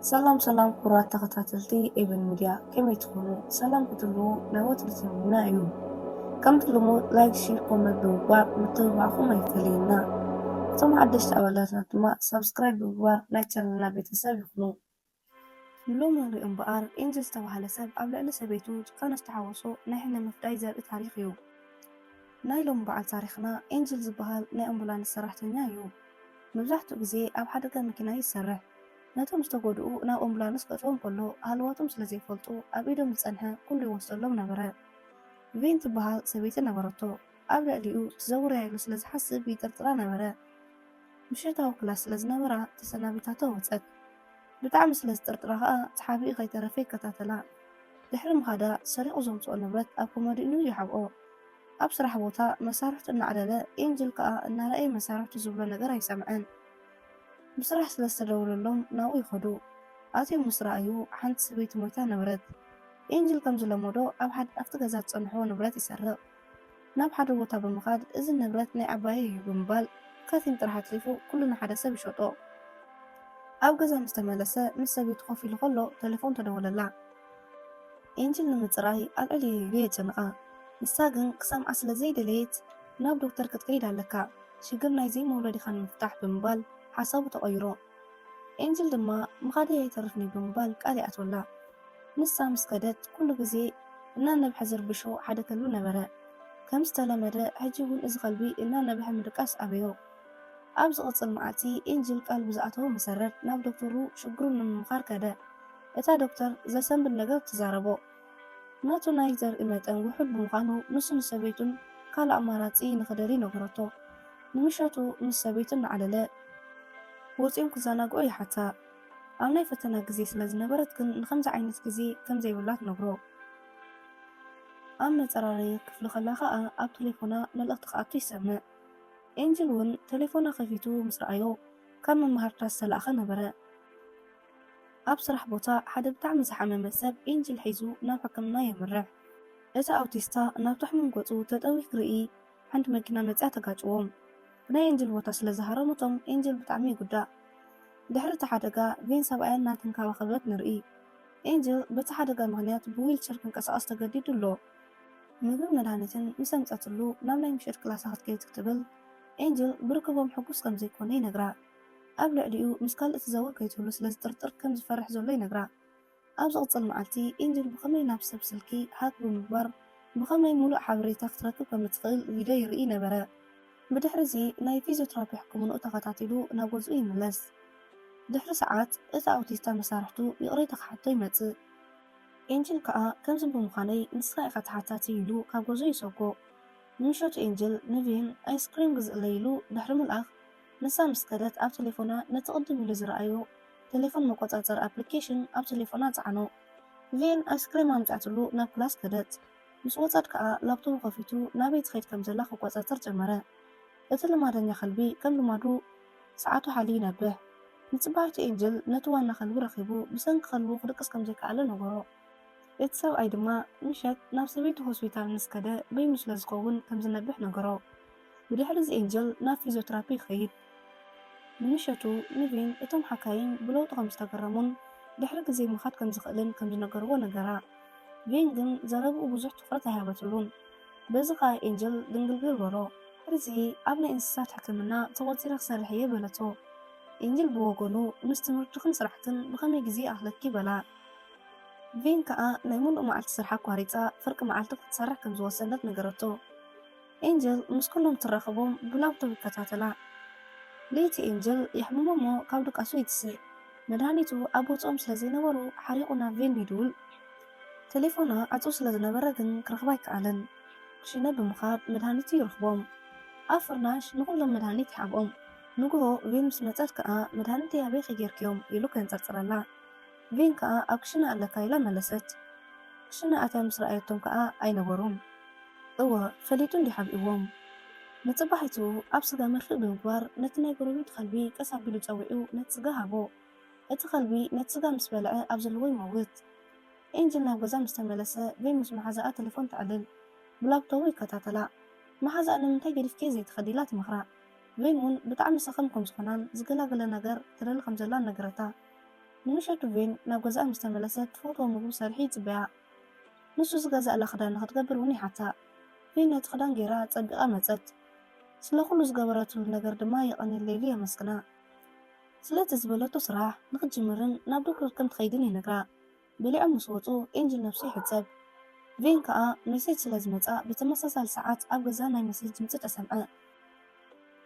سلام كرات تخطاتلتي ابن ميديا كم يتكونوا سلام كتلو نوات رتمنا يوم كم تلمو لايك شير كومنت بوار متابعكم يفلينا ثم عدشت أولادنا ثم سبسكرايب بوار لايك لنا بيتساب يكونوا لوم نريم بقار إنجل استوى على سب قبل أن سبيتو كان استحوصو نحن مفتاي زر تاريخ يوم نايلوم بعد تاريخنا إنجل زبهال نا أمبولان السرحتنا يوم مبزحتو بزي أو حدا مكنا يسرح ነቶም ዝተጎድኡ ናብ ኣምቡላንስ ገጾም ከሎ ሃልዋቶም ስለ ዘይፈልጡ ኣብ ኢዶም ዝጸንሐ ኩሉ ይወስደሎም ነበረ። ቬን ትበሃል ሰበይቲ ነበረቶ። ኣብ ልዕሊኡ ትዘውርያሉ ስለ ዝሓስብ ይጥርጥራ ነበረ። ምሽታዊ ክላስ ስለ ዝነበራ ተሰናቢታቶ ወፀት። ብጣዕሚ ስለ ዝጥርጥራ ከዓ ፀሓቢኡ ከይተረፈ ይከታተላ። ድሕሪ ምኻዳ ሰሪቑ ዘምፅኦ ንብረት ኣብ ኮመዲኑ ይሓብኦ። ኣብ ስራሕ ቦታ መሳርሕቱ እናዕለለ ኤንጅል ከዓ እናረኣየ መሳርሕቱ ዝብሎ ነገር ኣይሰምዐን። بصراحة سلسة دولهم ناوي خدو أتيم مسرائيو حنت سبيت مويتا نبرد إنجل كم زلمودو أو حد أفتقزات صنحو نبرد يسرق ناب حد وطاب المخاد إذن نبرد نعبايه بمبال كاثين ترحت لفو كلنا حدثة بشوطو أو قزا مستملسة مسا بيتخوفي لغلو تليفون تدول الله إنجل نمتراي العلي ليه جنقا نساقن قسام أصل زي دليت ناب دكتور كتقيد علىكا شقرنا زي مولدي خان مفتاح بمبال حسابه تغيره إنجل دما مغادي يترفني بموبايل قالي أتولى نسا مسكدت كل جزي إننا نبحزر بشو حدا كلو نبرا كم استلمدا هجيون إز قلبي إننا نبحمد كاس أبيو أبز غطل معتي إنجل قال بزعته مسرر ناب دكتورو شكرون من مخار كدا إتا دكتور زا سنب النقاب تزاربو ناتو نايزر إمات أن وحد بمخانو نسو نسابيتون قال أماراتي نخدري نغرطو نمشاتو نسابيتون على لا وصيم كزاناقو أي حتى أمناي فتنا قزي سلاز نبرت كن نخمز عينت قزي كم زي ولات نبرو أما تراري كفل خلاقاء أب تليفونا ملأتقاء تيسامة إنجل ون تليفونا خفيتو مسرعيو كان من مهارتا السلاخة نبرا أب صرح بوطا حدا بتعمل زحامة مساب إنجل حيزو نابحكمنا يمرح إتا أوتيستا نابتح من قوتو تدأوي كرئي عند مكينا متعتا قاجوهم بناي إنجل بوطا سلازهارمتهم إنجل بتعمي قدا دحر تحدقا فين سبعين ناتن كاوا خبرت نرئي إنجل بتحدقا مغنيات بويل شركن كاسا أستقديدو له مغير مدانيتن مسامتاتلو ناملاي مشير كلاساخت كي تكتبل إنجل بركبهم حقوس كم زي كوني نقرا أبلع ليو مسكال اتزاور كيتولو سلاز ترتر كم زفرح زولي نقرا أبز غطل معلتي إنجل بخمي نابسة بسلكي هاك بمبار بخمي مولو حابريتا ختركب كم تقيل فيديو يرئي نبرا بدحرزي ناي فيزيوترابي حكومن أتغطاتلو نابوزوي ملس دحر ساعات إتا أوتيستا مسارحتو يقري تقحطو يمتي إنجل كأ كمزن بمخاني نسخة فتحاتاتي يلو كابوزو يسوكو نمشوت إنجل نفين آيس كريم جزء ليلو دحرم الأخ نسا مسكدت أب تليفونا نتقدم لزرأيو تليفون مقوطاتر أبليكيشن أب تليفونات عنو فين آيس كريم عمتعتلو ناب كلاس كدت مسوطات كأ لابتو غفيتو نابيت خيط كمزلاخ وقوطاتر جمرة إتلمادن يخلبي كم لمادو ساعاتو حالي نبه نتبعت إنجل نتوانا خلبو رخيبو بسنك خلبو خدقس كم زيك على نغرو إتساو أي دما مشت ناب سبيتو هوسبيتال نسكدا بي مش لازقوون كم زنبح نغرو بدحرز إنجل ناب فيزيوترابي خيب بمشتو نفين إتم حكاين بلو تغم استقرمون دحرق زي مخات كم زخلن كم زنغرو نغرا فينجن زربو بزح تفرطها هابتلون بزقا إنجل دنجلقل ورو رزي أبنى إنساسات حكمنا تواتيرك صالحية بلاتو إنجل بوغونو مستمرتخن صراحتن بخمي جزي أهلكي بلا فين كأ نايمون معلت سرحة كواريتا فرق معلتك تسرح كم زواسندت نقرتو إنجل مسكنهم ترخبهم بلاوتو بكتاتلا ليتي إنجل يحممو مو كابدو كاسو يتسي مدانيتو أبوت أم سلازينا ورو حريقنا فين بيدول تليفونا أتو سلازينا برقن كرخبايك آلن كشينا بمخاب مدانيتي يرخبهم أفرناش نقول لهم مدانيتي حابهم نقولو فين مسمتات كأ مدانيتي أبيخي جيركيوم يلو كان ترترلا فين كأ أكشنا ألكاي لما لست كشنا أتا مسرأيتهم كأ أين وروم أوا فليتون دي حبئوهم نتبحيتو أبسدا مرخي بمبار نتناي قروبيت خلبي كسا بيلو جاوئو نتسقا هابو اتخلبي نتسقا مسبالع أبزلوي موت إنجل نابغزا مستملسة فين مسمحازا تليفون تعدل بلاكتوي كتاتلا محازا أنا منتاجي رفكي زي تخديلات مخرا فينون بتعمل سخمكم سخنان زقلا قلا نقر ترل خمزلان نقرتا ንምሸቱ ቬን ናብ ገዛኣ ምስ ተመለሰት ፎቶ ምግቢ ሰሪሒ ይፅበያ። ንሱ ዝገዛእላ ክዳን ንክትገብር እውን ይሓታ። ቬን ነቲ ክዳን ገይራ ፀቢቃ መፀት። ስለኩሉ ዝገበረትሉ ነገር ድማ የቀኒለይሉ የመስግና። ስለቲ ዝበለቶ ስራሕ ንክትጅምርን ናብ ዶክተር ከም ትኸይድን ይነግራ። በሊዖም ምስ ወፁ ኤንጅል ነፍሱ ይሕፀብ። ቬን ከዓ ሜሴጅ ስለ ዝመፃ ብተመሳሳሊ ሰዓት ኣብ ገዛ ናይ ሜሴጅ ድምፂ ተሰምዐ።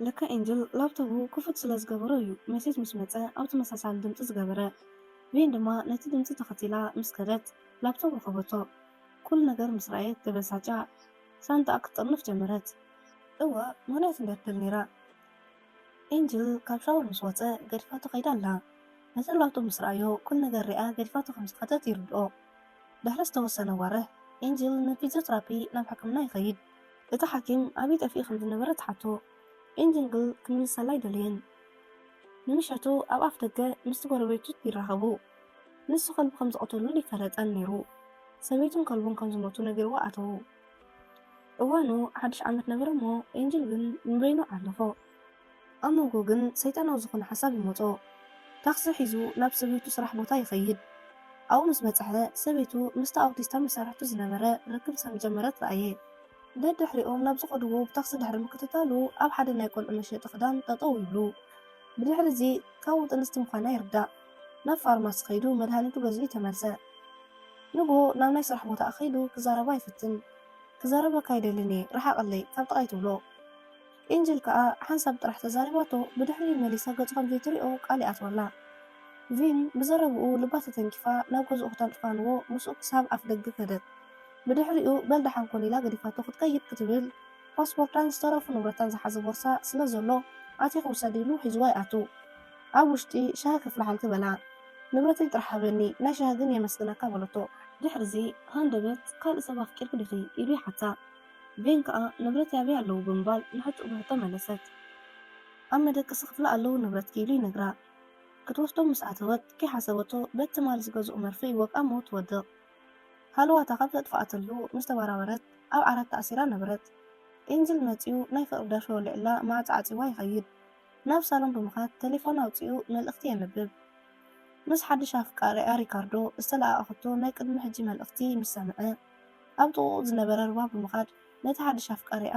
ለካ ኤንጅል ላፕቶፑ ክፉት ስለ ዝገበሮ እዩ ሜሴጅ ምስ መፀ ኣብ ተመሳሳሊ ድምፂ ዝገበረ። ቬን ድማ ነቲ ድምፂ ተኸቲላ ምስ ከደት ላፕቶፕ ረኸበቶ። ኩሉ ነገር ምስ ረኣየት ተበሳጫ ሳንጣኣ ክትጠርንፍ ጀመረት። እዋ ምክንያት እንደትብል ነይራ። ኤንጅል ካብ ሻወር ምስ ወፀ ገዲፋቶ ከይዳ ኣላ። ነቲ ላፕቶፕ ምስ ረኣዮ ኩሉ ነገር ሪኣ ገዲፋቶ ከም ዝኸተት ይርድኦ። ድሕሪ ዝተወሰነ ዋርሕ ኤንጅል ንፊዚዮትራፒ ናብ ሕክምና ይኸይድ። እቲ ሓኪም ኣብይ ጠፊኡ ከም ዝነበረ ትሓቶ። ኤንጅል ግን ክምልሰላ ኣይደልየን። ንምሸቱ ኣብ ኣፍ ደገ ምስቲ ጎረቤቱ ይራኸቡ። ንሱ ከልቡ ከም ዝቐተሉ ይፈለጠን ነይሩ። ሰበይቱን ከልቡን ከም ዝሞቱ ነጊርዎ ኣተዉ። እዋኑ 1 ዓመት ነበረ እሞ ኤንጅል ግን ንበይኑ ኣለፎ። ኣብ ሞጎ ግን ሰይጣናዊ ዝኾነ ሓሳብ ይመፆ። ታክሲ ሒዙ ናብ ሰበይቱ ስራሕ ቦታ ይኸይድ። ኣብኡ ምስ በፅሐ ሰበይቱ ምስቲ ኣውቲስታ መሳርሕቱ ዝነበረ ርክብ ከም ጀመረት ረኣየ። ደድሕሪኦም ናብ ዝኸድዎ ብታክሲ ድሕሪ ምክትታሉ ኣብ ሓደ ናይ ቆልዑ መሸጢ ክዳን ጠጠው ይብሉ። ብድሕሪ እዚ ካብኡ ጥንስቲ ምዃና ይርዳእ። ናብ ፋርማሲ ከይዱ መድሃኒቱ ገዚኡ ተመልሰ። ንጎ ናብ ናይ ስራሕ ቦታ ከይዱ ክዛረባ ይፍትን። ክዛረበካ ኣይደልን እየ ረሓቐለይ ካብ ጥቓይ ትብሎ። ኤንጅል ከዓ ሓንሳብ ጥራሕ ተዛሪባቶ ብድሕሪ መሊሳ ገፁ ከም ዘይትሪኦ ቃል ይኣትወላ። ቪን ብዘረብኡ ልባ ተተንኪፋ ናብ ገዝኡ ክተንጥፋንዎ ምስኡ ክሳብ ኣፍ ደገ ከደት። ብድሕሪኡ በልዳሓን ኮን ኢላ ገዲፋቶ ክትከይድ ክትብል ፓስፖርታን ዝተረፉ ንብረታን ዝሓዘ ቦርሳ ስለ ዘሎ ኣትዩ ክውሰድ ኢሉ ሒዝዋ ይኣቱ። ኣብ ውሽጢ ሻሂ ክፍልሓልቲ በላ። ንብረተይ ጥራሕ ሃበኒ ናይ ሻሂ ግን የመስግነካ በለቶ። ድሕሪዚ ሃንደበት ካልእ ሰብ ኣፍቂርክ ዲኺ ኢሉ ይሓታ። ቬን ከዓ ንብረት ያበይ ኣለዉ ብምባል ንሕጡእ ብህቶ መለሰት። ኣብ መደቀሲ ክፍሊ ኣለዉ ንብረት ኢሉ ይነግራ። ክትወስዶ ምስ ኣተወት ከይሓሰበቶ በቲ ማል ዝገዝኡ መርፊ ወቃ ሞ ትወድቕ። ሃልዋታ ካብ ተጥፋኣተሉ ምስ ተባራበረት ኣብ ዓራት ተኣሲራ ነበረት። ኤንጅል መፂኡ ናይ ፍቅሪ ደርፊ ወሊዕላ ማዕፃዕፂዋ ይኸይድ። ናብ ሳሎን ብምኻድ ቴሌፎን ኣውፂኡ መልእኽቲ የንብብ። ምስ ሓድሽ ኣፍቃሪኣ ሪካርዶ ዝተለኣኸቶ ናይ ቅድሚ ሕጂ መልእኽቲ ምስ ሰምዐ ኣብ ጥቕኡ ዝነበረ ሩባ ብምኻድ ነቲ ሓድሽ ኣፍቃሪኣ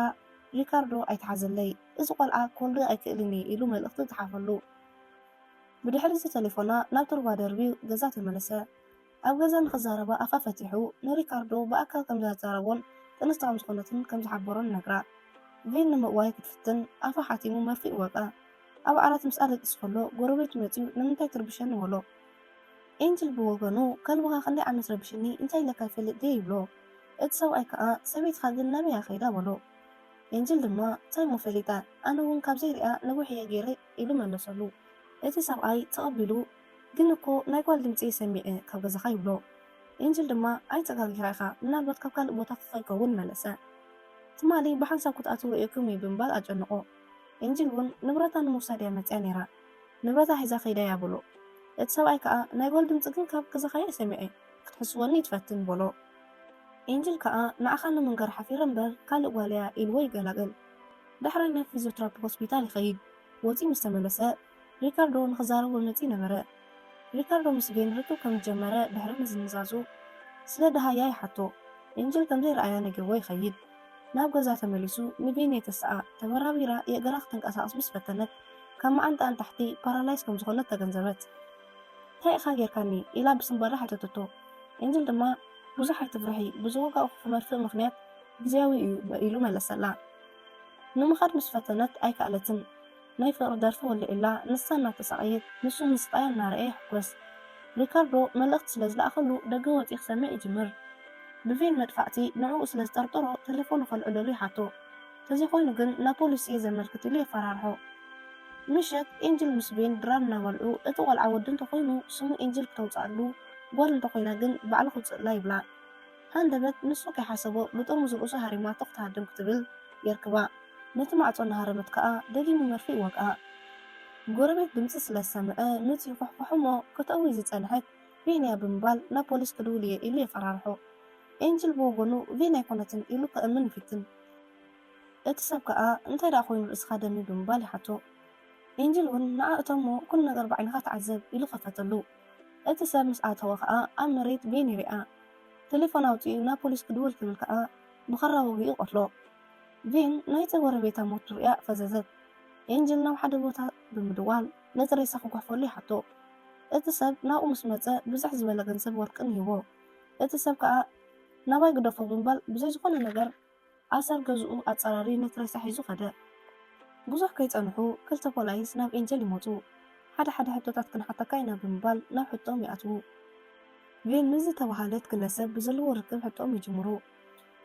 ሪካርዶ ኣይተሓዘለይ እዚ ቆልዓ ክወልዶ ኣይክእልን ኢሉ መልእኽቲ ተሓፈሉ። ብድሕሪ እዚ ቴሌፎና ናብ ሩባ ደርቢው ገዛ ተመለሰ። ኣብ ገዛ ንክዛረባ ኣፋ ፈቲሑ ንሪካርዶ ብኣካል ከም ዘዛረቦን ጥንስቲ ከም ዝኾነትን ከም ዝሓበሮን ነግራ። ቬን ንምእዋይ ክትፍትን ኣፋ ሓቲሙ መርፊ ይወቃ። ኣብ ዓራት ምስ ኣለቂስ ከሎ ጎረቤቱ መፂኡ ንምንታይ ትርብሸኒ በሎ። ኤንጅል ብወገኑ ከልብኻ ክንደይ ዓመት ረብሽኒ እንታይ ለካ ይፈልጥ ደ ይብሎ። እቲ ሰብኣይ ከዓ ሰበይትካ ግን ናበያ ኸይዳ በሎ። ኤንጅል ድማ እንታይ ሞ ፈሊጣ ኣነ እውን ካብ ዘይሪኣ ነዊሕ እየ ገይረ ኢሉ መለሰሉ። እቲ ሰብኣይ ተቐቢሉ ግን እኮ ናይ ጓል ድምፂ ሰሚዐ ካብ ገዛኻ ይብሎ። ኤንጅል ድማ ኣይፀጋጊኻ ኢኻ ምናልባት ካብ ካልእ ቦታ ክኸይከውን መለሰ። ትማሊ ብሓንሳብ ክትኣትው ርኢኩም እዩ ብምባል ኣጨንቆ። ኤንጅል እውን ንብረታ ንምውሳድ እያ መፅያ ነይራ ንብረታ ሒዛ ከይዳ እያ በሎ። እቲ ሰብኣይ ከዓ ናይ ጓል ድምፂ ግን ካብ ገዛኻ ሰሚዐ ክትሕስወኒ ይትፈትን በሎ። ኤንጅል ከዓ ንዓኻ ንምንገር ሓፊረ እምበር ካልእ ጓል እያ ኢልዎ ይገላገል። ዳሕራይ ናብ ፊዚዮትራፒ ሆስፒታል ይኸይድ። ወፂኡ ምስ ተመለሰ ሪካርዶ ንክዛረቦ መፂ ነበረ። ሪካርዶ ምስ ቬን ርክብ ከም ዝጀመረ ድሕሪ ምዝንዛዙ ስለ ድሃያ ይሓቶ። ኤንጅል ከም ዘይረኣያ ነጊርዎ ይኸይድ። ናብ ገዛ ተመሊሱ ንቬን የተሰኣ ተበራቢራ የእግራ ክትንቀሳቐስ ምስ ፈተነት ካብ መዓንጣን ታሕቲ ፓራላይዝ ከም ዝኾነት ተገንዘበት። እንታይ ኢኻ ጌርካኒ ኢላ ብስንባዳ ሓተተቶ። ኤንጅል ድማ ብዙሕ ኣይትፍርሒ ብዝወጋኡ መርፍእ ምክንያት ግዝያዊ እዩ ኢሉ መለሰላ። ንምኻድ ምስ ፈተነት ኣይከኣለትን። ናይ ፍቅሪ ደርፊ ወሊዕላ ንሳ እናተሰቃየት ንሱ ንስቃያ እናርአየ ይሕኮስ። ሪካርዶ መልእኽቲ ስለ ዝለኣኸሉ ደገ ወፂ ክሰምዕ ይጅምር። ብቬን መጥፋእቲ ንዕኡ ስለ ዝጠርጠሮ ቴሌፎኑ ከልዕለሉ ይሓቶ። ተዘይኮይኑ ግን ናብ ፖሊስ እየ ዘመልክት ኢሉ የፈራርሖ። ምሸት ኤንጅል ምስ ቬን ድራር እናበልዑ እቲ ቆልዓ ወዲ እንተኮይኑ ስሙ ኤንጅል ክተውፅኣሉ ጓል እንተኮይና ግን ባዕሉ ክውፅእላ ይብላ። ሃንደበት ንሱ ከይሓሰቦ ብጥርሙዝ ርእሱ ሃሪማቶ ክትሃድም ክትብል የርክባ። ነቲ ማዕፆ እናሃረመት ከዓ ደጊሙ መርፊ ይወቃ። ጎረቤት ድምፂ ስለ ዝሰምዐ መፂኡ ፋሕፋሕ እሞ ከተእዊ ዝፀንሐት ቬን እያ ብምባል ናብ ፖሊስ ክድውል እየ ኢሉ የፈራርሖ። ኤንጅል ብወገኑ ቬን ኣይኮነትን ኢሉ ከእምን ይፍትን። እቲ ሰብ ከዓ እንታይ ደኣ ኮይኑ ርእስኻ ደሚ ብምባል ይሓቶ። ኤንጅል እውን ንዓ እቶሞ ኩሉ ነገር ብዓይንኻ ተዓዘብ ኢሉ ከፈተሉ። እቲ ሰብ ምስ ኣተወ ከዓ ኣብ መሬት ቬን ይሪኣ ቴሌፎን ኣውፂኡ ናብ ፖሊስ ክድውል ክብል ከዓ ብኸራ ወጊኡ ቆትሎ ቬን ናይቲ ጎረቤታ ሞት ሪኣ ፈዘዘት ኤንጅል ናብ ሓደ ቦታ ብምድዋል ነቲ ሬሳ ክጓሕፈሉ ይሓቶ እቲ ሰብ ናብኡ ምስ መፀ ብዙሕ ዝበለ ገንዘብ ወርቅን ይህቦ እቲ ሰብ ከዓ ናባይ ግደፎ ብምባል ብዙሕ ዝኾነ ነገር ኣሰር ገዝኡ ኣፀራሪ ነቲ ሬሳ ሒዙ ኸደ ብዙሕ ከይፀንሑ ክልተ ፖላይስ ናብ ኤንጀል ይመፁ ሓደ ሕቶታት ክንሓተካ ኢና ብምባል ናብ ሕቶም ይኣትዉ ቬን ንዝ ተባሃለት ግለሰብ ብዘለዎ ርክብ ሕቶም ይጅምሩ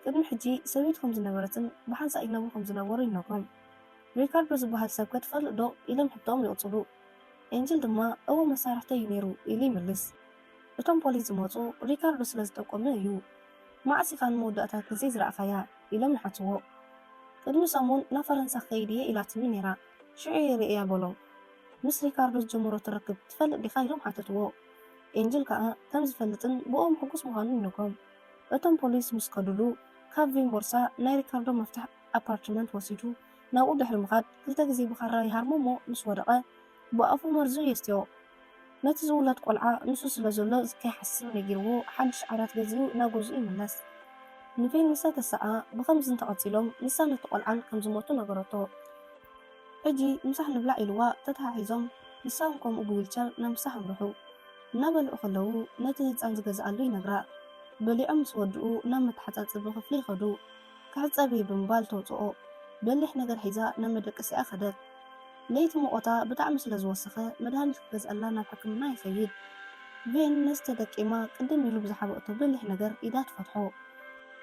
ቅድሚ ሕጂ ሰበይት ከም ዝነበረትን ብሓንሳእ ይነብሩ ከም ዝነበሩ ይነግሮም ሪካርዶ ዝበሃል ሰብ ከትፈልጥ ዶ ኢሎም ሕቶም ይቕፅሉ ኤንጅል ድማ እዎ መሳርሕተይ ነይሩ ኢሉ ይምልስ እቶም ፖሊስ ዝመፁ ሪካርዶ ስለ ዝጠቆመ እዩ ማዕሲኻ ንመወዳእታ ግዜ ዝረኣኻያ ኢሎም ይሓትዎ ቅድሚ ሰሙን ናብ ፈረንሳ ከይድ እየ ኢላትኒ ነይራ ሽዑ የርእያ በሎም ምስ ሪካርዶ ዝጀመሮ ትረክብ ትፈልጥ ዲኻ ኢሎም ሓተትዎ ኤንጅል ከዓ ከም ዝፈልጥን ብኦም ሕጉስ ምዃኑን ይነግሮም እቶም ፖሊስ ምስ ከድሉ ካብ ቬን ቦርሳ ናይ ሪካርዶ መፍትሕ ኣፓርትመንት ወሲዱ ናብኡ ድሕሪ ምኻድ ክልተ ግዜ ብኻራ ይሃርሞሞ ምስ ወደቐ ብኣፉ መርዙ የስትዮ ነቲ ዝውለድ ቆልዓ ንሱ ስለ ዘሎ ከይሓስብ ነጊርዎ ሓድሽ ዓራት ገዚኡ ናብ ገዝኡ ይምለስ ንቬን ምሳ ተሰኣ ብኸምዚ እንተቐፂሎም ንሳ ነቲ ቆልዓን ከም ዝሞቱ ነገረቶ ሕጂ ምሳሕ ንብላዕ ኢልዋ ተተሓሒዞም ንሳውን ከምኡ ብዊልቸር ናብ ምሳሕ ኣምርሑ እናበልዑ ከለዉ ነቲ ህፃን ዝገዝኣሉ ይነግራ በሊዖም ምስ ወድኡ ናብ መተሓፃፅቢ ክፍሊ ይኸዱ ክሕፀብ ብምባል ተውፅኦ በሊሕ ነገር ሒዛ ናብ መደቀሲኣ ኸደት ለይቲ ሞቆታ ብጣዕሚ ስለ ዝወሰኸ መድሃኒት ክገዝአላ ናብ ሕክምና ይኸይድ ቬን ነዝተደቂማ ቅድም ኢሉ ብዝሓበእቶ በሊሕ ነገር ኢዳ ትፈትሖ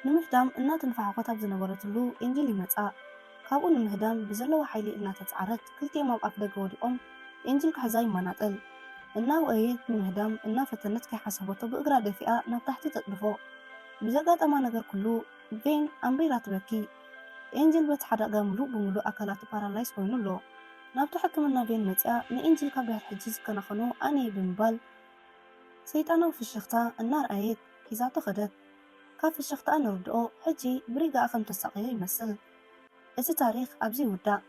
ንምሕዳም እናተንፋሓኾት ኣብ ዝነበረትሉ ኤንጅል ይመፃ ካብኡ ንምህዳም ብዘለዋ ሓይሊ እናተፃዓረት ክልቲኦም ኣብ ኣፍ ደገ ወዲቖም ኤንጅል ካሕዛ ይመናጠል እናውአየት ንምህዳም እናፈተነት ከይሓሰበቶ ብእግራ ደፊኣ ናብ ታሕቲ ተጥልፎ ብዘጋጠማ ነገር ኩሉ ቬን ኣምሪራ ትበኪ ኤንጅል በቲ ሓደጋ ሙሉእ ብምሉእ ኣካላቱ ፓራላይዝ ኮይኑ ኣሎ ናብቲ ሕክምና ቬን መፅያ ንኤንጅል ካብ ድሕሪ ሕጂ ዝከናኸኖ ኣነ ብምባል ሰይጣናዊ ፍሽኽታ እናርኣየት ሒዛቶ ኸደት ካብ ፍሽኽታ ንርድኦ ሕጂ ብሪጋኣ ከም ተሳቂዮ ይመስል እቲ ታሪክ ኣብዚ ይውዳእ